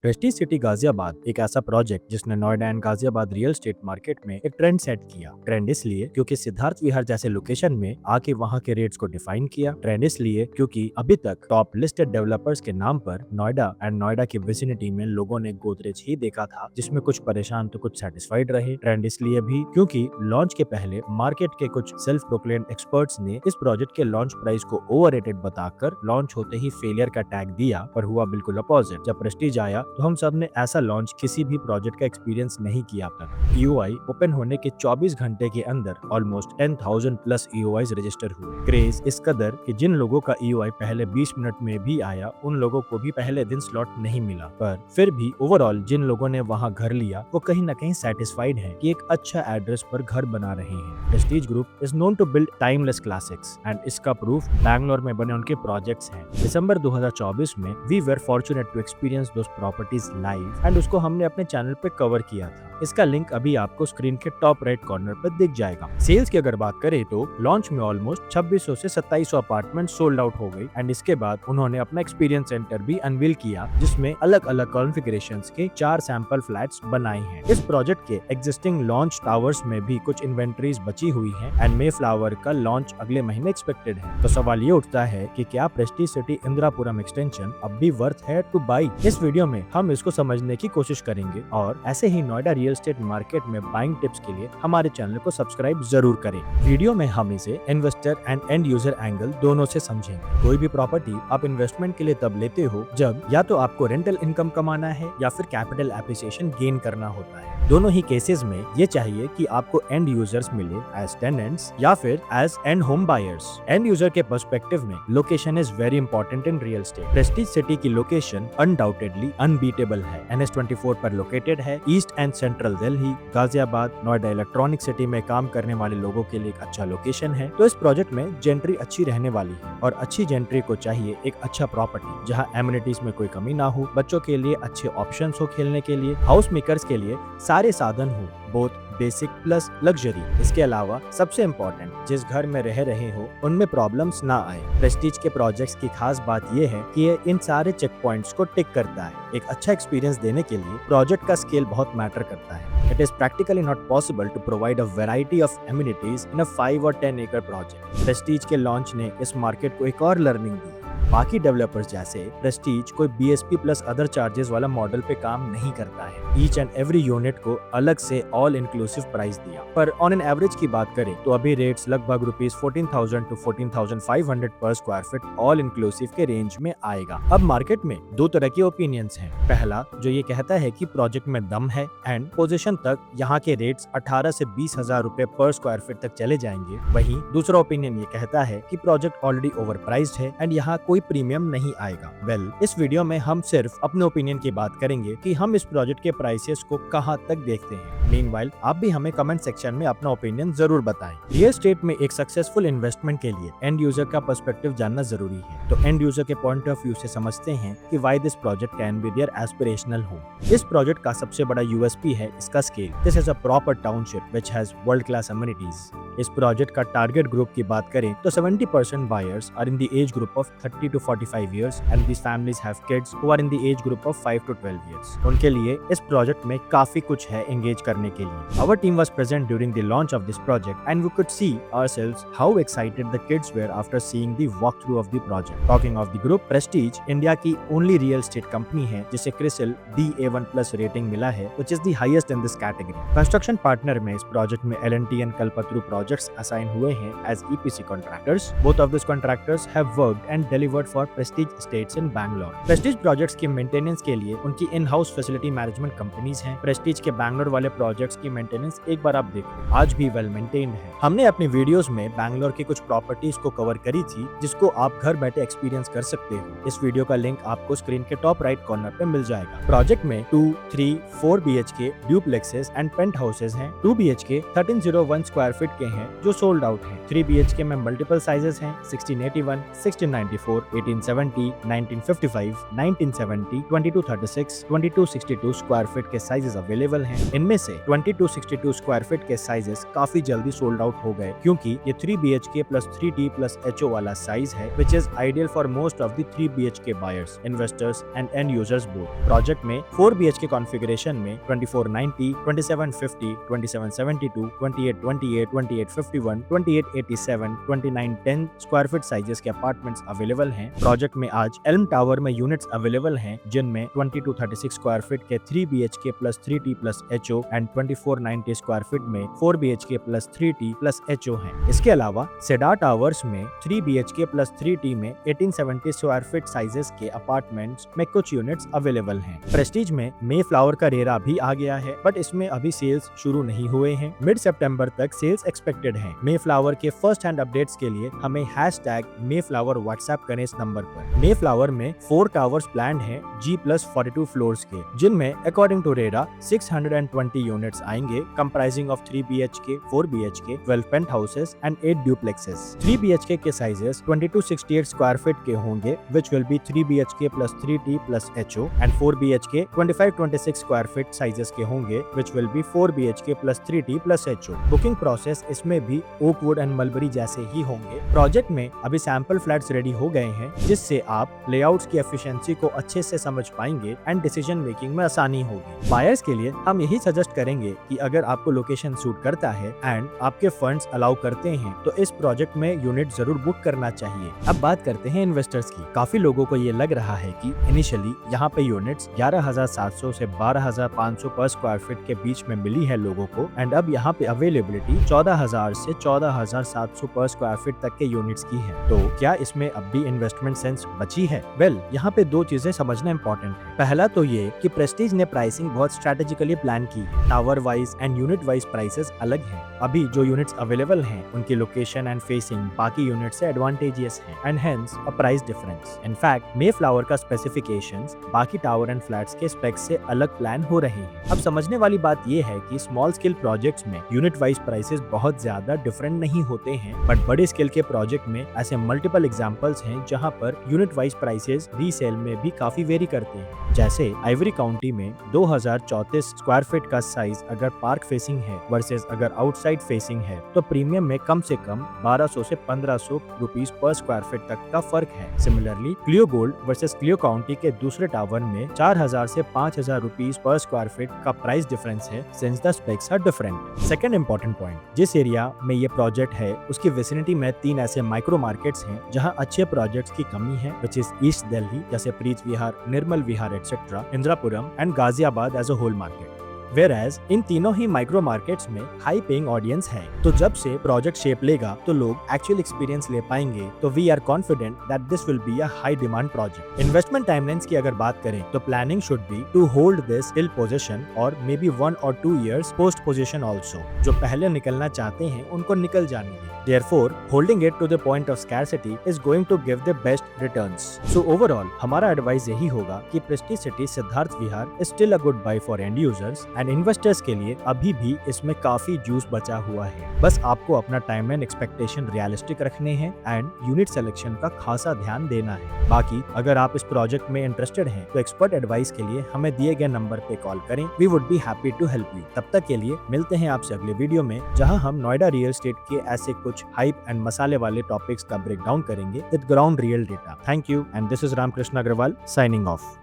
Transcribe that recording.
Prestige city Ghaziabad एक ऐसा project जिसने Noida and Ghaziabad real estate market में एक ट्रेंड सेट किया। ट्रेंड इसलिए क्योंकि सिद्धार्थ विहार जैसे लोकेशन में आके वहां के रेट्स को डिफाइन किया। ट्रेंड इसलिए क्योंकि अभी तक टॉप लिस्टेड डेवलपर्स के नाम पर नोएडा एंड नोएडा की विसिनिटी में लोगों ने गोदरेज ही देखा था, जिसमें कुछ परेशान तो कुछ सेटिस्फाइड रहे। ट्रेंड इसलिए भी क्योंकि लॉन्च के पहले मार्केट के कुछ सेल्फ प्रोक्लेम्ड एक्सपर्ट्स ने इस प्रोजेक्ट के लॉन्च प्राइस को ओवररेटेड बताकर लॉन्च होते ही फेलियर का टैग दिया, पर हुआ बिल्कुल अपोजिट। जब प्रेस्टीज आया तो हम सब ने ऐसा लॉन्च किसी भी प्रोजेक्ट का एक्सपीरियंस नहीं किया था। ईओआई ओपन होने के 24 घंटे के अंदर ऑलमोस्ट 10,000 प्लस ईओआईज रजिस्टर हुए। क्रेज इस कदर कि जिन लोगों का ईओआई पहले 20 मिनट में भी आया, उन लोगों को भी पहले दिन स्लॉट नहीं मिला, पर फिर भी ओवरऑल जिन लोगों ने वहां घर लिया वो कहीं न कहीं सेटिस्फाइड हैं कि एक अच्छा एड्रेस पर घर बना रहे हैं। Prestige group is known to build timeless classics and इसका प्रूफ बैंगलोर में बने उनके प्रोजेक्ट्स हैं। दिसंबर 2024 में we were fortunate to experience those properties live and उसको हमने अपने चैनल पे कवर किया था। इसका लिंक अभी आपको स्क्रीन के टॉप राइट कॉर्नर पर दिख जाएगा। सेल्स की अगर बात करें तो लॉन्च में ऑलमोस्ट 2600 से 2700 अपार्टमेंट सोल्ड आउट हो गई एंड इसके बाद उन्होंने अपना एक्सपीरियंस सेंटर भी अनवील किया, जिसमें अलग अलग कॉन्फ़िगरेशंस के 4 सैंपल फ्लैट्स बनाए हैं। इस प्रोजेक्ट के एग्जिस्टिंग लॉन्च टावर्स में भी कुछ इन्वेंटरीज बची हुई है एंड मे फ्लावर का लॉन्च अगले महीने एक्सपेक्टेड है। तो सवाल ये उठता है कि क्या प्रेस्टीज सिटी इंदिरापुरम एक्सटेंशन अब भी वर्थ है टू बाई? इस वीडियो में हम इसको समझने की कोशिश करेंगे और ऐसे ही नोएडा रियल एस्टेट मार्केट में बाइंग टिप्स के लिए हमारे चैनल को सब्सक्राइब जरूर करें। वीडियो में हम इसे investor and and user angle दोनों से समझेंगे। कोई भी प्रॉपर्टी आप इन्वेस्टमेंट के लिए तब लेते हो जब या तो आपको रेंटल इनकम कमाना है या फिर कैपिटल एप्रिसिएशन गेन करना होता है। दोनों ही केसेस में ये चाहिए कि आपको एंड यूजर्स मिले एज टेनेंट्स या फिर as end home buyers. End user के पर्सपेक्टिव में location is very important in real estate. Prestige city की लोकेशन अनडाउटेडली अनबीटेबल है। NH24 पर लोकेटेड है। East and central Delhi, Ghaziabad, Noida electronic city में काम करने वाले लोगों के लिए एक अच्छा लोकेशन है। तो इस प्रोजेक्ट में जेंट्री अच्छी रहने वाली है और अच्छी जेंट्री को चाहिए एक अच्छा प्रॉपर्टी जहां एमिनिटीज में कोई कमी ना हो, बच्चों के लिए अच्छे ऑप्शंस हो खेलने के लिए, हाउस मेकर्स के लिए सारे साधन हो, बोथ बेसिक प्लस लग्जरी। इसके अलावा सबसे इम्पोर्टेंट, जिस घर में रह रहे हो उनमें प्रॉब्लम्स ना आए। प्रेस्टीज के प्रोजेक्ट्स की खास बात यह है कि ये इन सारे चेक पॉइंट्स को टिक करता है। एक अच्छा एक्सपीरियंस देने के लिए प्रोजेक्ट का स्केल बहुत मैटर करता है। It is practically not possible to provide a variety of amenities in a 5 or 10 acre project. Prestige के लॉन्च ने इस मार्केट को एक और लर्निंग दी। बाकी डेवलपर्स जैसे प्रेस्टीज कोई BSP प्लस अदर चार्जेस वाला मॉडल पे काम नहीं करता है। ईच एंड एवरी यूनिट को अलग से ऑल इंक्लूसिव प्राइस दिया, पर ऑन एन एवरेज की बात करें तो अभी रेट्स लगभग ₹14,000 to 14,500 पर स्क्वायर फीट ऑल इंक्लूसिव के रेंज में आएगा। अब मार्केट में दो तरह के ओपिनियंस हैं। पहला जो ये कहता है कि प्रोजेक्ट में दम है एंड पोजीशन तक यहाँ के रेट्स 18 से 20,000 रुपए पर स्क्वायर फीट तक चले जाएंगे। वहीं दूसरा ओपिनियन ये कहता है कि प्रोजेक्ट ऑलरेडी ओवरप्राइस्ड है एंड यहाँ कोई प्रीमियम नहीं आएगा। वेल, इस वीडियो में हम सिर्फ अपने ओपिनियन की बात करेंगे कि हम इस प्रोजेक्ट के प्राइसेस को कहां तक देखते हैं। मीनवाइल आप भी हमें कमेंट सेक्शन में अपना ओपिनियन जरूर बताएं। रियल एस्टेट में एक सक्सेसफुल इन्वेस्टमेंट के लिए एंड यूजर का पर्सपेक्टिव जानना जरूरी है। तो एंड यूजर के पॉइंट ऑफ व्यू से समझते हैं कि why this project can be there aspirational home. इस प्रोजेक्ट का सबसे बड़ा USP है इसका scale. This is a proper township which has world class amenities. इस प्रोजेक्ट का टारगेट ग्रुप की बात करें तो 70% buyers are in the age group of 30 to 45 years and these families have kids who are in the age group of 5 to 12 years. उनके लिए इस project में काफी कुछ है एंगेज करने के लिए। Our team was present during the launch of this project and we could see ourselves how excited the kids were after seeing the walkthrough of the project. Talking of the group, Prestige India की only real estate company है जिसे CRISIL DA1+ rating मिला है, which is the highest in this category. Construction partner में इस project में L&T and Kalpataru projects assign हुए हैं as EPC contractors. Both of these contractors have worked and delivered for Prestige Estates in Bangalore. Prestige projects की maintenance के लिए उनकी in house facility management companies हैं। प्रेस्टीज के बैंगलोर वाले प्रोजेक्ट्स की मेंटेनेंस एक बार आप देखो, आज भी वेल मेंटेन्ड है। हमने अपने वीडियोस में बैंगलोर की कुछ प्रॉपर्टीज को कवर करी थी जिसको आप घर बैठे एक्सपीरियंस कर सकते हो। इस वीडियो का लिंक आपको स्क्रीन के टॉप राइट कॉर्नर पे मिल जाएगा। प्रोजेक्ट में 2, 3, 4 BHK ड्यूप्लेक्सेस एंड पेंट हाउसेज हैं। 2 BHK 1301 स्क्वायर फीट के हैं जो सोल्ड आउट हैं। 3 BHK में मल्टीपल साइजेस हैं 1681, 1694, 1870, 1955, 1970, 2236, 2262 स्क्वायर फीट के साइजेस अवेलेबल हैं। इनमें से से 2262 स्क्वायर फीट के साइजेस काफी जल्दी सोल्ड आउट हो गए, क्योंकि ये 3 BHK plus 3D plus HO वाला साइज है, which is ideal for most of the 3 BHK buyers, investors and and users both. Project में 4 BHK कॉन्फ़िगरेशन में 2490, 2750, 2772, 2828, 2851, 2887, 2910 स्क्वायर फीट साइजेस के अपार्टमेंट्स अवेलेबल हैं। प्रोजेक्ट में आज एल्म टावर में units available हैं, जिनमें 2236 स्क्वायर फीट के 3 BHK plus 3D plus HO and 2490 square feet में 4 BHK plus 3D plus HO हैं। इसके अलावा सेडार टावर्स में 3 BHK प्लस 3D में 1870 स्क्वायर फीट साइजेस के अपार्टमेंट्स में कुछ यूनिट्स अवेलेबल हैं। प्रेस्टीज में मे फ्लावर का रेरा भी आ गया है, बट इसमें अभी सेल्स शुरू नहीं हुए हैं। मिड सितंबर तक सेल्स एक्सपेक्टेड हैं। मे फ्लावर के फर्स्ट हैंड अपडेट्स के लिए हमें #mayflower व्हाट्सएप करें इस नंबर पर। मे फ्लावर में 4 टावर्स प्लान्ड हैं G+42 फ्लोर्स के, जिनमें अकॉर्डिंग टू रेरा 620 यूनिट्स आएंगे, comprising of 3 BHK, 4 BHK, 12 pent houses and 8 duplexes. 3 BHK के साइजेस 2268 स्क्वायर फीट के होंगे, which will be 3 BHK plus 3D plus HO, and 4 BHK 2526 square feet sizes के होंगे, which will be 4 BHK plus 3D plus HO। Booking process इसमें भी oakwood and mulberry जैसे ही होंगे। Project में अभी सैंपल फ्लैट्स रेडी हो गए हैं, जिससे आप लेआउट्स की एफिशिएंसी को अच्छे से समझ पाएंगे एंड डिसीजन मेकिंग में आसानी होगी। बायर्स के लिए हम यही सजेस्ट करेंगे कि अगर आपको लोकेशन सूट करता है एंड आपके फंड्स अलाउ करते हैं, तो इस प्रोजेक्ट में यूनिट जरूर बुक करना चाहिए। अब बात करते हैं इन्वेस्टर्स की। काफी लोगों को ये लग रहा है कि इनिशियली यहाँ पे यूनिट्स 11,700 से 12,500 पर स्क्वायर फीट के बीच में मिली है लोगों को, एंड अब यहाँ पे अवेलेबिलिटी 14,000 से 14,700 पर स्क्वायर फीट तक के यूनिट्स की है। तो क्या इसमें अब भी इन्वेस्टमेंट सेंस बची है? वेल, यहाँ पे 2 चीजें समझना इम्पोर्टेंट है। पहला तो ये कि प्रेस्टीज ने प्राइसिंग बहुत स्ट्रेटेजिकली प्लान की है। Tower wise and unit wise prices अलग हैं। अभी जो यूनिट्स अवेलेबल हैं, उनकी लोकेशन एंड फेसिंग बाकी यूनिट से एडवांटेजियस है, and hence a price difference. In fact may flower का स्पेसिफिकेशंस बाकी टावर एंड फ्लैट्स के स्पेक्स से अलग प्लान हो रहे हैं। अब समझने वाली बात ये है कि स्मॉल स्केल प्रोजेक्ट्स में यूनिट वाइज प्राइसेस बहुत ज्यादा डिफरेंट नहीं होते हैं, बट बड़े स्केल के प्रोजेक्ट में ऐसे मल्टीपल एग्जांपल्स हैं जहां per unit wise prices resale में भी काफी वेरी करते हैं। जैसे आइवरी काउंटी में 2034 स्क्वायर फीट का साइज अगर पार्क फेसिंग है वर्सेस अगर आउटसाइड फेसिंग है, तो प्रीमियम में कम से कम 1200 से 1500 रुपीस पर स्क्वायर फीट तक का फर्क है। Similarly Cleo gold versus Cleo county के दूसरे टावर में 4000 से 5000 रुपीस पर स्क्वायर फीट का प्राइस डिफरेंस है, since the specs are different. Second important point, जिस एरिया में ये प्रोजेक्ट है उसकी विसिनिटी में 3 ऐसे माइक्रो मार्केट्स हैं जहां अच्छे प्रोजेक्ट्स की कमी है, विच इज ईस्ट दिल्ली जैसे Preet Vihar, Nirmal Vihar etcetera, Indirapuram and Ghaziabad as a whole market. Whereas इन तीनों ही माइक्रो मार्केट्स में हाई पेइंग ऑडियंस है। तो जब से प्रोजेक्ट शेप लेगा तो लोग एक्चुअल एक्सपीरियंस ले पाएंगे, तो we are confident that this will be a high demand project. Investment timelines की अगर बात करें तो planning should be to hold this till position और may be 1 or 2 years post position also. जो पहले निकलना चाहते हैं उनको निकल जाने दें। Therefore, holding it to the point of scarcity is going to give the best returns. So overall, हमारा एडवाइस यही होगा कि Prestige city Siddharth Vihar is still a good buy for end users and investors के लिए अभी भी इसमें काफी जूस बचा हुआ है। बस आपको अपना टाइम एंड एक्सपेक्टेशन रियलिस्टिक रखने हैं एंड यूनिट सिलेक्शन का खासा ध्यान देना है। बाकी अगर आप इस प्रोजेक्ट में इंटरेस्टेड हैं तो एक्सपर्ट एडवाइस के लिए हमें दिए गए नंबर पे कॉल करें। We would be happy to help you. तब तक के लिए मिलते हैं आपसे अगले वीडियो में, जहां हम नोएडा रियल एस्टेट के ऐसे कुछ हाइप एंड मसाले वाले टॉपिक्स का ब्रेक डाउन करेंगे with ground real data. Thank you and this is Ramkrishna Agarwal signing of.